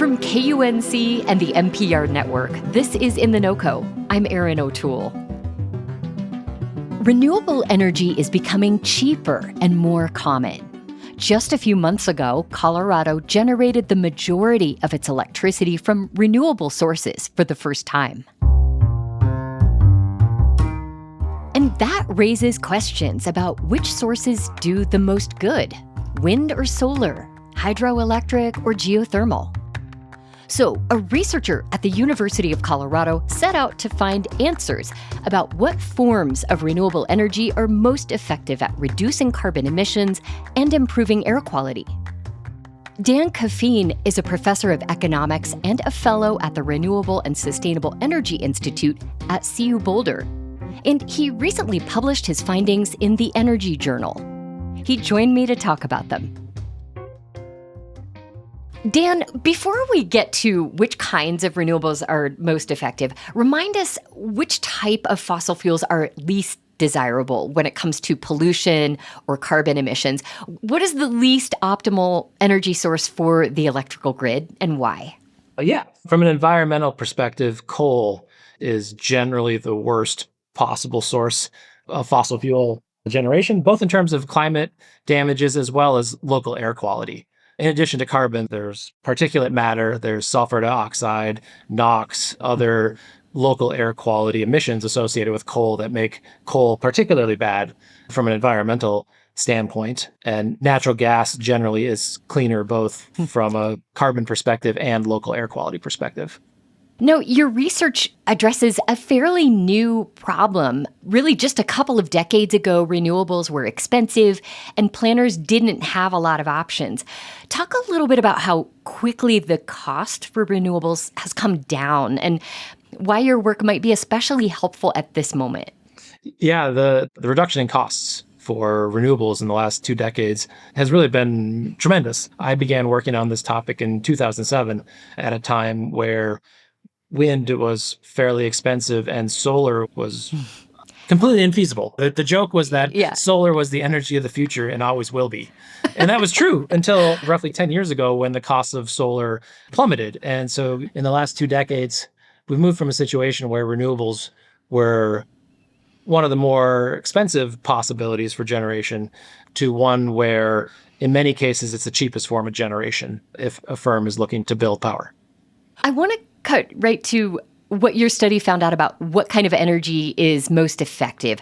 From KUNC and the NPR network, this is In The NoCo. I'm Erin O'Toole. Renewable energy is becoming cheaper and more common. Just a few months ago, Colorado generated the majority of its electricity from renewable sources for the first time. And that raises questions about which sources do the most good: wind or solar, hydroelectric or geothermal. So, a researcher at the University of Colorado set out to find answers about what forms of renewable energy are most effective at reducing carbon emissions and improving air quality. Dan Caffeine is a professor of economics and a fellow at the Renewable and Sustainable Energy Institute at CU Boulder. And he recently published his findings in the Energy Journal. He joined me to talk about them. Dan, before we get to which kinds of renewables are most effective, remind us which type of fossil fuels are least desirable when it comes to pollution or carbon emissions. What is the least optimal energy source for the electrical grid, and why? Yeah, from an environmental perspective, coal is generally the worst possible source of fossil fuel generation, both in terms of climate damages as well as local air quality. In addition to carbon, there's particulate matter, there's sulfur dioxide, NOx, other local air quality emissions associated with coal that make coal particularly bad from an environmental standpoint. And natural gas generally is cleaner both from a carbon perspective and local air quality perspective. No, your research addresses a fairly new problem. Really, just a couple of decades ago, renewables were expensive and planners didn't have a lot of options. Talk a little bit about how quickly the cost for renewables has come down and why your work might be especially helpful at this moment. Yeah, the reduction in costs for renewables in the last 2 decades has really been tremendous. I began working on this topic in 2007 at a time where wind was fairly expensive and solar was completely infeasible. The joke was that solar was the energy of the future and always will be. And that was true until roughly 10 years ago when the cost of solar plummeted. And so in the last 2 decades, we've moved from a situation where renewables were one of the more expensive possibilities for generation to one where, in many cases, it's the cheapest form of generation if a firm is looking to build power. I want to cut right to what your study found out about what kind of energy is most effective.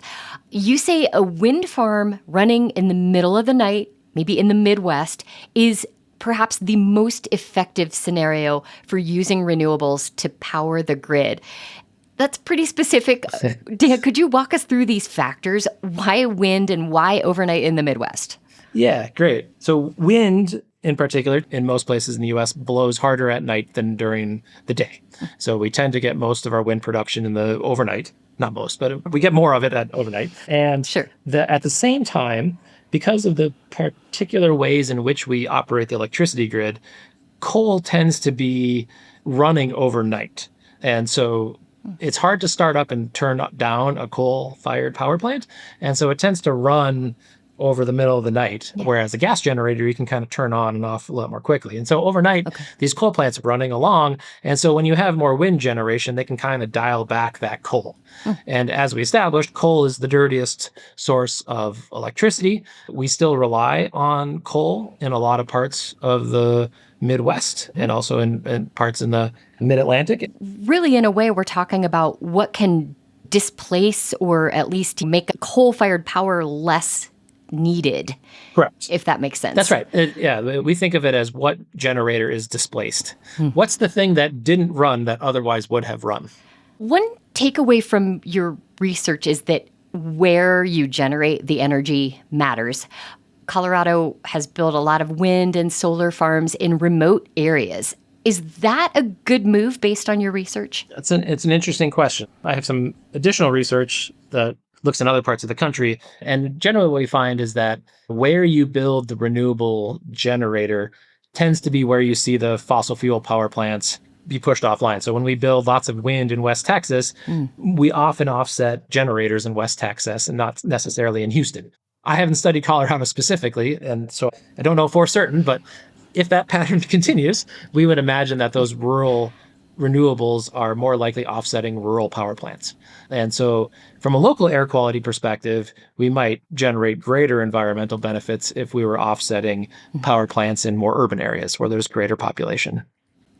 You say a wind farm running in the middle of the night, maybe in the Midwest, is perhaps the most effective scenario for using renewables to power the grid. That's pretty specific. Dan, could you walk us through these factors? Why wind and why overnight in the Midwest? Yeah, great. So wind, in particular, in most places in the U.S., blows harder at night than during the day. So we tend to get most of our wind production in the overnight. Not most, but we get more of it at overnight. And at the same time, because of the particular ways in which we operate the electricity grid, coal tends to be running overnight. And so it's hard to start up and turn down a coal-fired power plant. And so it tends to run over the middle of the night, whereas a gas generator, you can kind of turn on and off a lot more quickly. And so overnight, these coal plants are running along. And so when you have more wind generation, they can kind of dial back that coal. And as we established, coal is the dirtiest source of electricity. We still rely on coal in a lot of parts of the Midwest and also in parts in the Mid-Atlantic. Really, in a way, we're talking about what can displace or at least make coal-fired power less needed. Correct. If that makes sense. That's right. We think of it as what generator is displaced. What's the thing that didn't run that otherwise would have run? One takeaway from your research is that where you generate the energy matters. Colorado has built a lot of wind and solar farms in remote areas. Is that a good move based on your research? It's an interesting question. I have some additional research that looks in other parts of the country. And generally what we find is that where you build the renewable generator tends to be where you see the fossil fuel power plants be pushed offline. So when we build lots of wind in West Texas, we often offset generators in West Texas and not necessarily in Houston. I haven't studied Colorado specifically, and so I don't know for certain, but if that pattern continues, we would imagine that those rural renewables are more likely offsetting rural power plants. And so from a local air quality perspective, we might generate greater environmental benefits if we were offsetting power plants in more urban areas where there's greater population.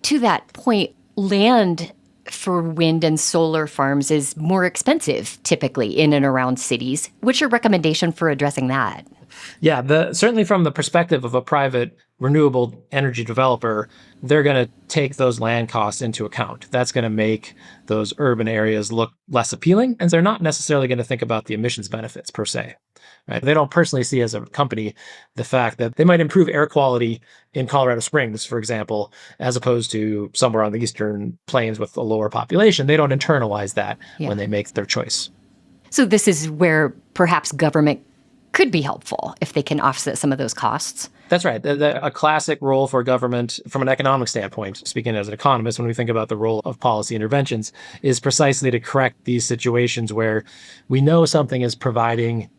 To that point, land for wind and solar farms is more expensive, typically, in and around cities. What's your recommendation for addressing that? Yeah, certainly from the perspective of a private renewable energy developer, they're going to take those land costs into account. That's going to make those urban areas look less appealing, and they're not necessarily going to think about the emissions benefits per se. Right? They don't personally see as a company the fact that they might improve air quality in Colorado Springs, for example, as opposed to somewhere on the eastern plains with a lower population. They don't internalize that when they make their choice. So this is where perhaps government could be helpful if they can offset some of those costs. That's right. A classic role for government from an economic standpoint, speaking as an economist, when we think about the role of policy interventions, is precisely to correct these situations where we know something is providing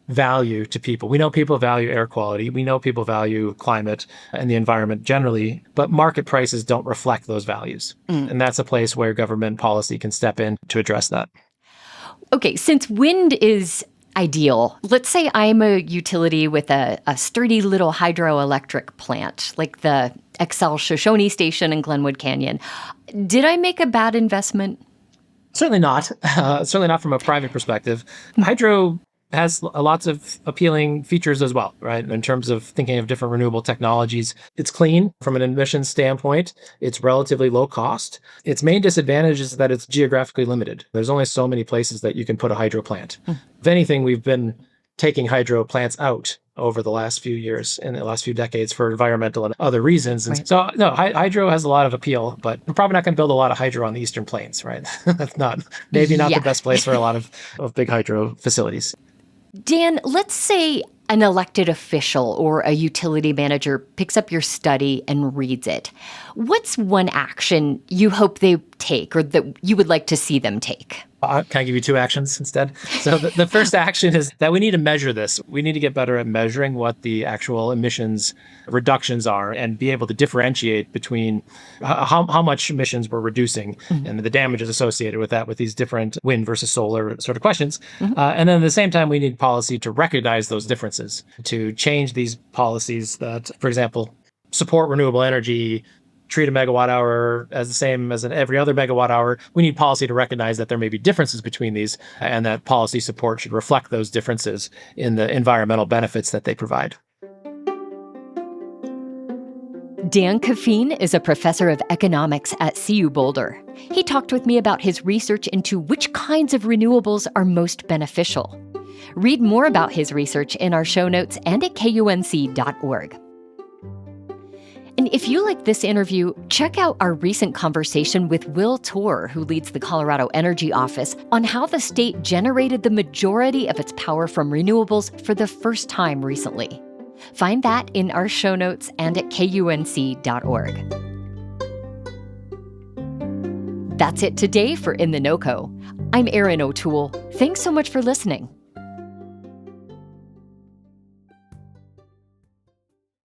value to people. We know people value air quality. We know people value climate and the environment generally, but market prices don't reflect those values. And that's a place where government policy can step in to address that. Okay, since wind is ideal, let's say I'm a utility with a sturdy little hydroelectric plant, like the Excel Shoshone Station in Glenwood Canyon. Did I make a bad investment? Certainly not. Certainly not from a private perspective. Hydro has lots of appealing features as well, right? In terms of thinking of different renewable technologies. It's clean from an emissions standpoint. It's relatively low cost. Its main disadvantage is that it's geographically limited. There's only so many places that you can put a hydro plant. If anything, we've been taking hydro plants out over the last few years and the last few decades for environmental and other reasons. And so, no, hydro has a lot of appeal, but we're probably not going to build a lot of hydro on the Eastern Plains, right? That's not the best place for a lot of big hydro facilities. Dan, let's say an elected official or a utility manager picks up your study and reads it. What's one action you hope they take or that you would like to see them take? Can I give you two actions instead? So the first action is that we need to measure this. We need to get better at measuring what the actual emissions reductions are and be able to differentiate between how much emissions we're reducing and the damages associated with that with these different wind versus solar sort of questions. And then at the same time, we need policy to recognize those differences, to change these policies that, for example, support renewable energy, treat a megawatt hour as the same as every other megawatt hour. We need policy to recognize that there may be differences between these and that policy support should reflect those differences in the environmental benefits that they provide. Dan Coffeen is a professor of economics at CU Boulder. He talked with me about his research into which kinds of renewables are most beneficial. Read more about his research in our show notes and at KUNC.org. And if you like this interview, check out our recent conversation with Will Torr, who leads the Colorado Energy Office, on how the state generated the majority of its power from renewables for the first time recently. Find that in our show notes and at KUNC.org. That's it today for In The NoCo. I'm Erin O'Toole. Thanks so much for listening.